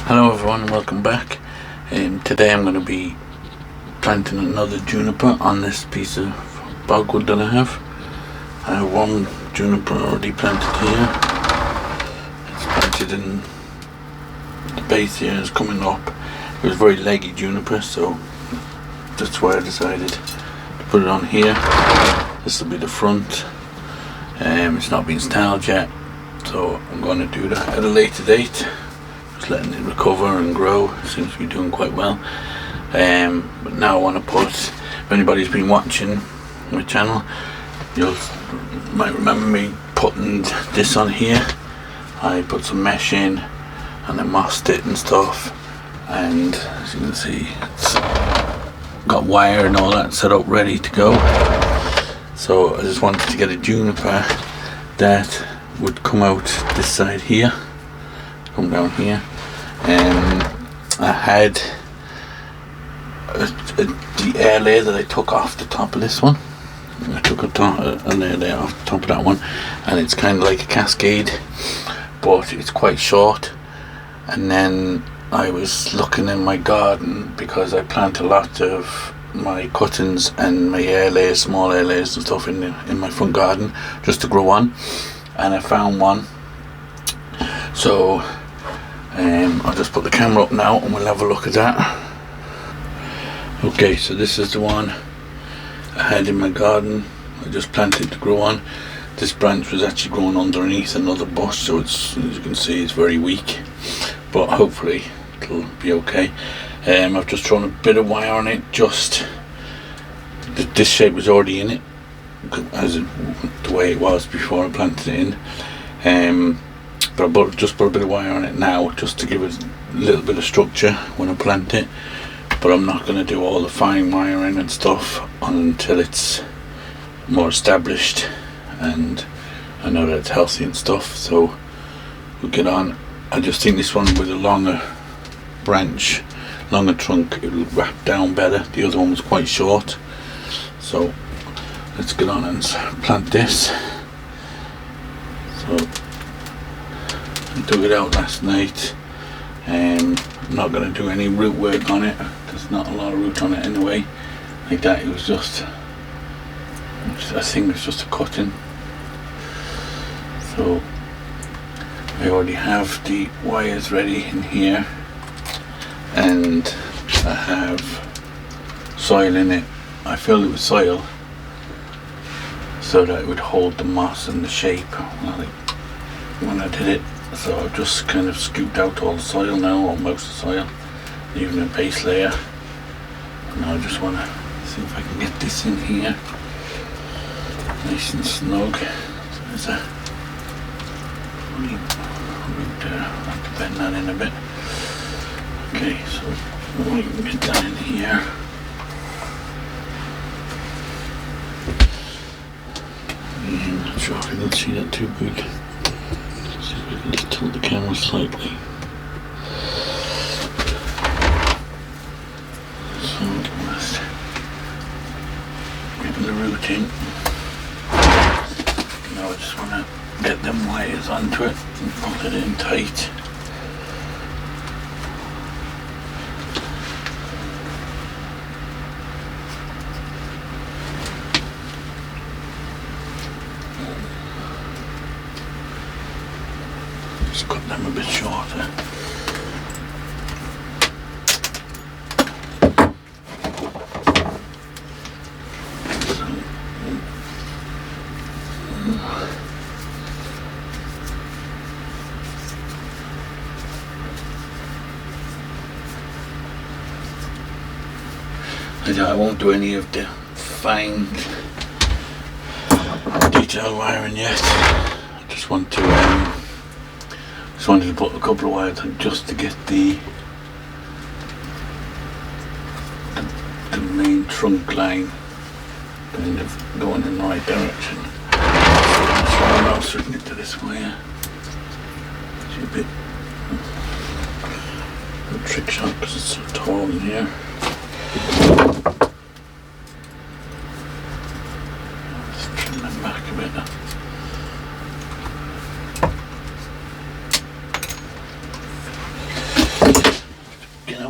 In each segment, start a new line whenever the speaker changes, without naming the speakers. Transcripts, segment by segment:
Hello everyone and welcome back. Today I'm going to be planting another juniper on this piece of bogwood that I have. I have one juniper already planted here. It's planted in the base here, it's coming up. It was very leggy juniper, so that's why I decided to put it on here. This will be the front. It's not been styled yet, so I'm going to do that at a later date. Just letting it recover and grow. It seems to be doing quite well. But now I want to put, if anybody's been watching my channel, you might remember me putting this on here. I put some mesh in and then mossed it and stuff, and as you can see it's got wire and all that set up ready to go. So I just wanted to get a juniper that would come out this side here, come down here. I had the air layer that I took off the top of this one. I took a layer there off the top of that one, and it's kind of like a cascade, but it's quite short. And then I was looking in my garden, because I plant a lot of my cuttings and my air layers, small air layers and stuff in my front garden just to grow on, and I found one. So I'll just put the camera up now and we'll have a look at that. Okay, so this is the one I had in my garden. I just planted to grow on. This branch was actually growing underneath another bush, so it's, as you can see, it's very weak, but hopefully it'll be okay. I've just thrown a bit of wire on it, just this shape was already in it as the way it was before I planted it in. But I just put a bit of wire on it now, just to give it a little bit of structure when I plant it. But I'm not going to do all the fine wiring and stuff until it's more established and I know that it's healthy and stuff. So we'll get on. I just think this one with a longer branch, longer trunk, it will wrap down better. The other one was quite short. So let's get on and plant this. So I dug it out last night. I'm not going to do any root work on it. There's not a lot of root on it anyway. Like that, it was just, I think it's just a cutting. So I already have the wires ready in here, and I have soil in it. I filled it with soil so that it would hold the moss and the shape when I did it. So I've just kind of scooped out all the soil now, or most of the soil, leaving a base layer. And now I just want to see if I can get this in here nice and snug. So there's a root there. I'll have to bend that in a bit. Okay, so we can get that in here. I'm not sure if you can see that too good. Just tilt the camera slightly. So let's get the root in. Now I just want to get them wires onto it and put it in tight. Just cut them a bit shorter. I won't do any of the fine detail wiring yet. I just want to wanted to put a couple of wires on just to get the main trunk line kind of going in the right direction. So I'm now switching it to this wire. It's a bit of a trick shot because it's so tall in here. Let's trim them back a bit.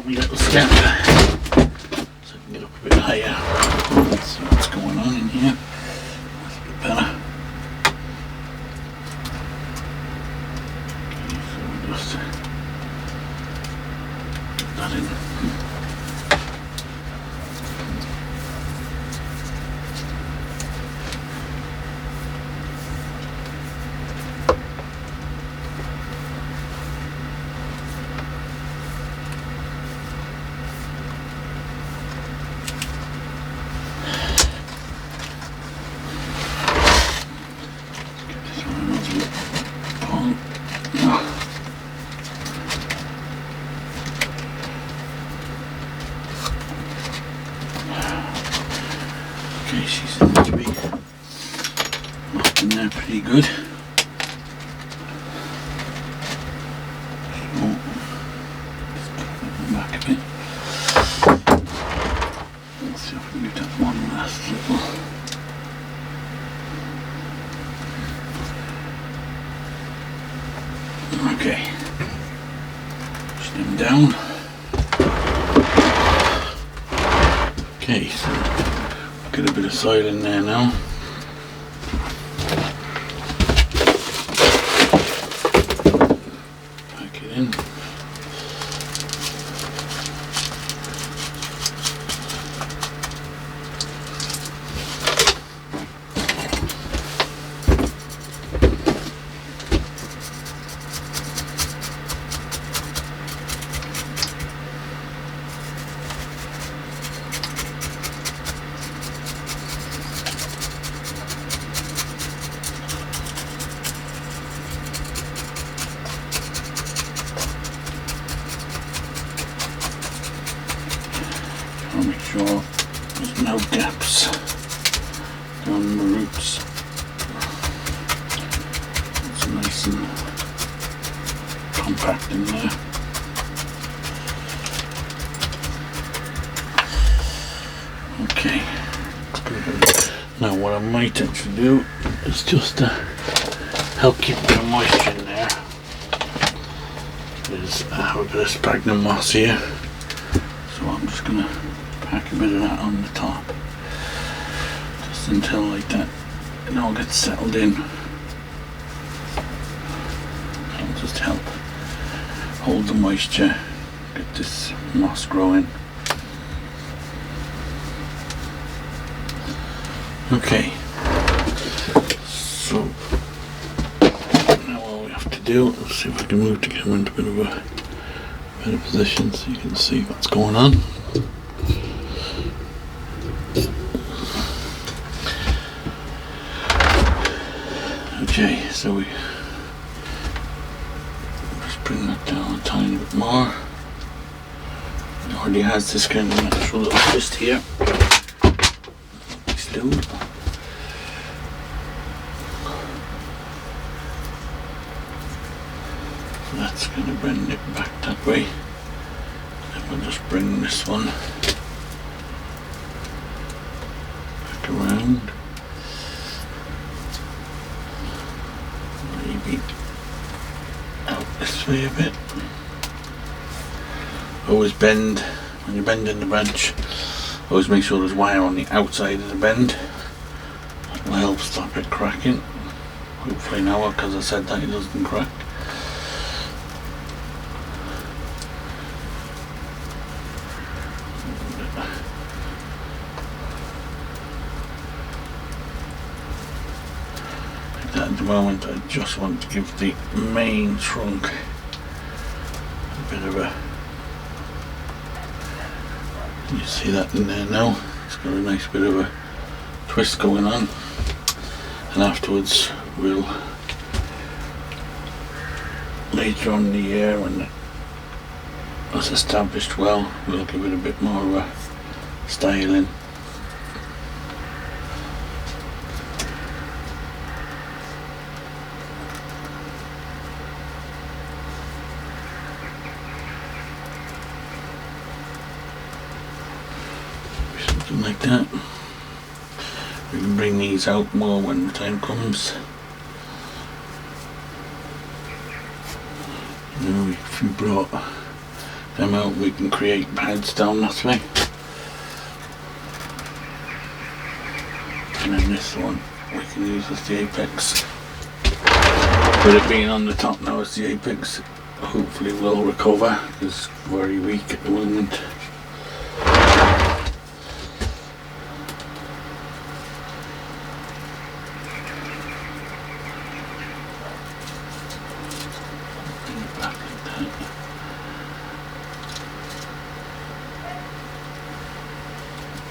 my little step so I can get up a bit higher. Let's see what's going on in here. That's a bit better. Okay, so we'll just put that in. Okay, she seems to be locked in there pretty good. So, just put it back a bit. Let's see if we can do that one last little. Okay, push them down. Okay, so get a bit of soil in there now. Pack it in. I'll make sure there's no gaps down the roots. It's nice and compact in there. Okay. Now what I might actually do is just to help keep a bit of moisture in there is I have a bit of sphagnum moss here. So I'm just going to pack a bit of that on the top, just until like that it all gets settled in. That'll just help hold the moisture, get this moss growing. Okay, so now all we have to do, let's see if I can move the camera into a bit of a better position so you can see what's going on. Okay, so we just bring that down a tiny bit more. It already has this kind of natural little twist here. Still. So that's going to bend it back that way. And we'll just bring this one back around. Maybe out this way a bit. Always bend, when you're bending the branch, always make sure there's wire on the outside of the bend. That will help stop it cracking. Hopefully now, because I said that, it doesn't crack. At the moment I just want to give the main trunk a bit of a, you see that in there now, it's got a nice bit of a twist going on, and afterwards we'll, later on in the year when it's established well, we'll give it a bit more of a styling. Something like that. We can bring these out more when the time comes. You know, if you brought them out, we can create pads down that way. And then this one we can use as the apex. With it being on the top now as the apex, hopefully will recover. It's very weak at the moment.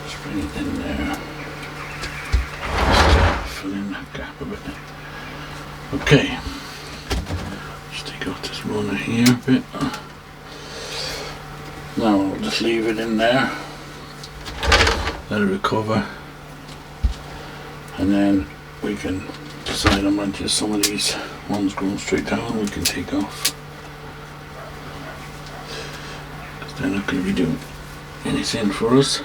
Just bring it in there. Fill in that gap a bit. Okay. Just take out this runner here a bit. Now I'll just leave it in there. Let it recover. And then we can decide on whether some of these ones going straight down we can take off. Because they're not going to be doing anything for us.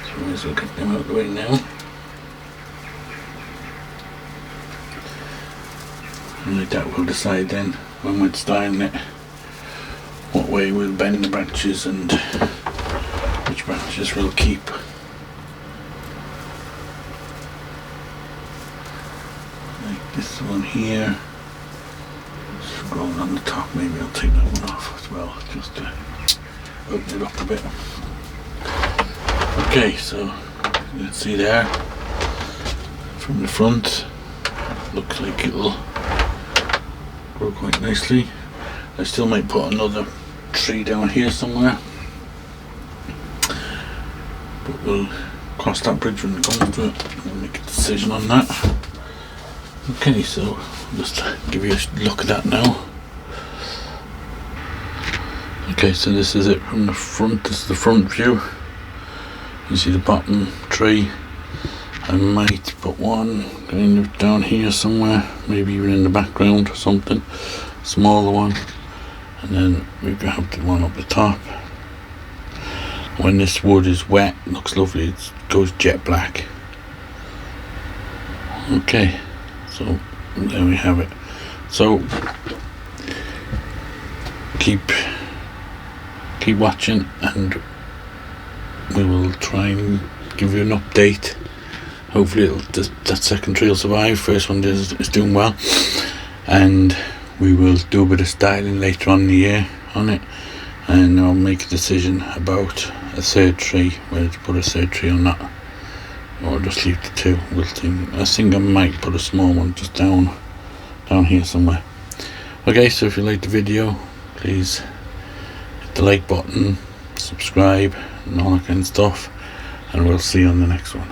So we may as well get them out of the way now. And like that we'll decide then when we're styling it what way we'll bend the branches and which branches we'll keep. Like this one here, it's growing on the top, maybe I'll take that one off as well just to open it up a bit. Okay, so you can see there from the front, looks like it'll grow quite nicely. I still might put another tree down here somewhere, but we'll cross that bridge when we come to it. We'll make a decision on that. Okay, so just give you a look at that now. Okay, so this is it from the front. This is the front view. You see the bottom tree. I might put one kind of down here somewhere, maybe even in the background or something, smaller one, and then we can have the one up the top. When this wood is wet, it looks lovely, it goes jet black. Okay, so there we have it. So keep watching and we will try and give you an update. Hopefully that second tree will survive. First one is doing well, and we will do a bit of styling later on in the year on it, and I'll make a decision about a third tree, whether to put a third tree or not, or just leave the two. We'll think. I think I might put a small one just down here somewhere. Okay, so if you liked the video, please hit the like button, subscribe and all that kind of stuff, and we'll see you on the next one.